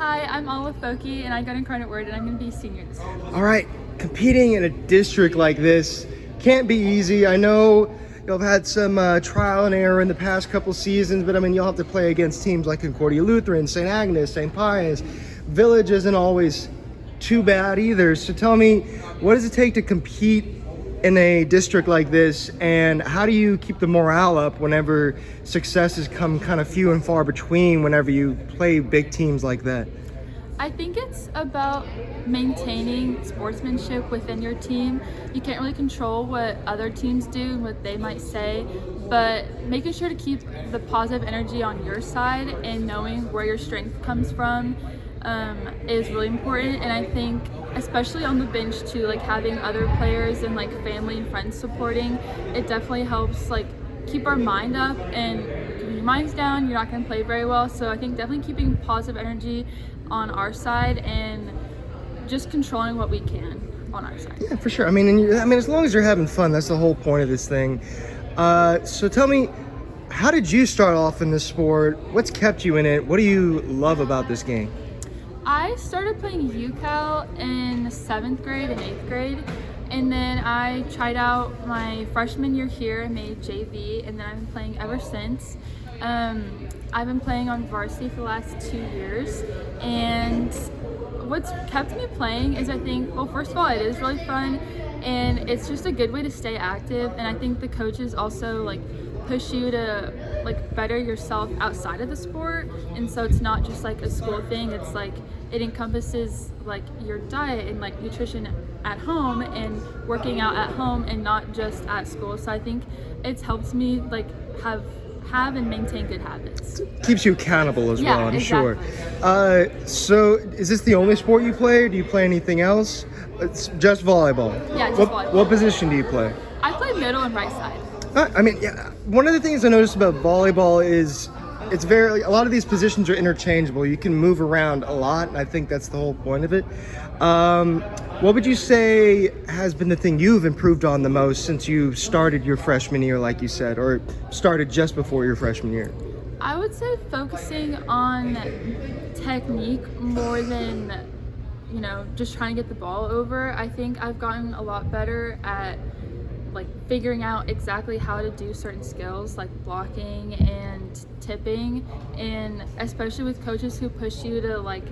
Hi, I'm Olive Focke, and I got Incarnate Word, and I'm going to be a senior this year. All right, competing in a district like this can't be easy. I know you'll have had some trial and error in the past couple seasons, but I mean, you'll have to play against teams like Concordia Lutheran, St. Agnes, St. Pius. Village isn't always too bad either. So tell me, what does it take to compete in a district like this, and how do you keep the morale up whenever successes come kind of few and far between whenever you play big teams like that? I think it's about maintaining sportsmanship within your team. You can't really control what other teams do and what they might say, but making sure to keep the positive energy on your side and knowing where your strength comes from is really important. And I think especially on the bench too, like having other players and like family and friends supporting, it definitely helps like keep our mind up, and when your mind's down, you're not going to play very well. So I think definitely keeping positive energy on our side and just controlling what we can on our side. Yeah, for sure. I mean, as long as you're having fun, that's the whole point of this thing. So tell me, how did you start off in this sport? What's kept you in it? What do you love about this game? I started playing UCal in 7th grade and 8th grade, and then I tried out my freshman year here and made JV, and then I've been playing ever since. I've been playing on varsity for the last 2 years, and what's kept me playing is I think, well, first of all, it is really fun, and it's just a good way to stay active, and I think the coaches also like push you to like better yourself outside of the sport, and so it's not just like a school thing, it's like it encompasses like your diet and like nutrition at home and working out at home and not just at school. So I think it's helped me like have and maintain good habits. Keeps you accountable as well, I'm exactly. sure. So is this the only sport you play, or do you play anything else? It's just volleyball. Yeah, just volleyball. What position do you play? I play middle and right side. I mean, yeah, one of the things I noticed about volleyball is it's a lot of these positions are interchangeable. You can move around a lot, and I think that's the whole point of it. What would you say has been the thing you've improved on the most since you started your freshman year, like you said, or started just before your freshman year? I would say focusing on technique more than, just trying to get the ball over. I think I've gotten a lot better at like figuring out exactly how to do certain skills like blocking and tipping, and especially with coaches who push you to like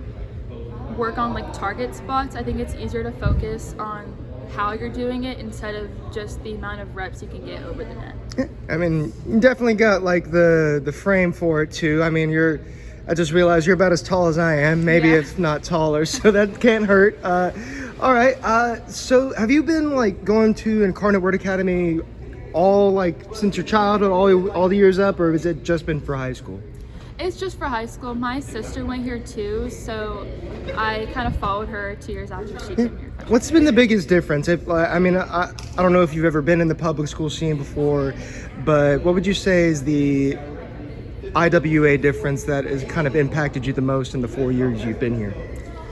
work on like target spots, I think it's easier to focus on how you're doing it instead of just the amount of reps you can get over the net. Yeah, I mean, you definitely got like the frame for it too. I mean, I just realized you're about as tall as I am, maybe if not taller, so that can't hurt. All right, so have you been like going to Incarnate Word Academy all like since your childhood, all the years up, or has it just been for high school? It's just for high school. My sister went here too, so I kind of followed her 2 years after she came here. What's been the biggest difference? I don't know if you've ever been in the public school scene before, but what would you say is the IWA difference that has kind of impacted you the most in the 4 years you've been here?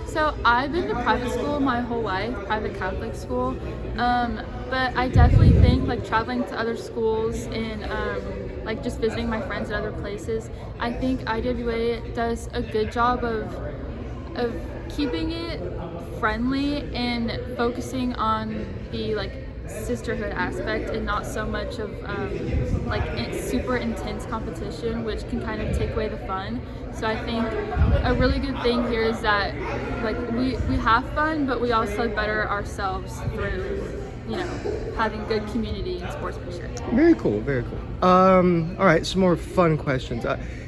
So I've been to private school my whole life, private Catholic school, but I definitely think like traveling to other schools and like just visiting my friends at other places, I think IWA does a good job of keeping it friendly and focusing on the like sisterhood aspect and not so much of super intense competition, which can kind of take away the fun. So I think a really good thing here is that like we have fun, but we also better ourselves through having good community and sportsmanship. Very cool, very cool. All right, some more fun questions.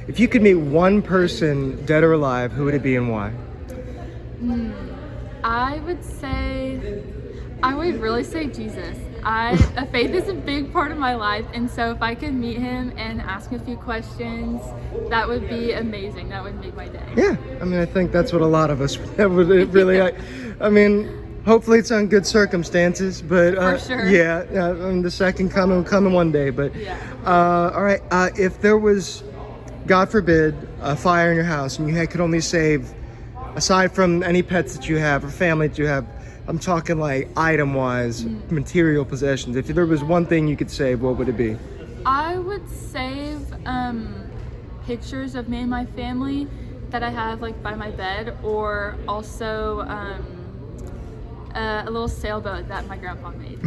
If you could meet one person, dead or alive, who would it be and why? I would really say Jesus. Faith is a big part of my life, and so if I could meet him and ask him a few questions, that would be amazing. That would make my day. Yeah, I mean, I think that's what a lot of us would really. I mean, hopefully it's on good circumstances, but for sure. Yeah, the second coming one day. But yeah. All right, if there was, God forbid, a fire in your house and you could only save, aside from any pets that you have or family that you have, I'm talking like item-wise, material possessions. If there was one thing you could save, what would it be? I would save pictures of me and my family that I have like by my bed, or also a little sailboat that my grandpa made.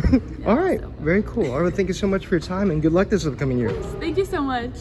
All right, very cool. All right, thank you so much for your time and good luck this upcoming year. Thank you so much.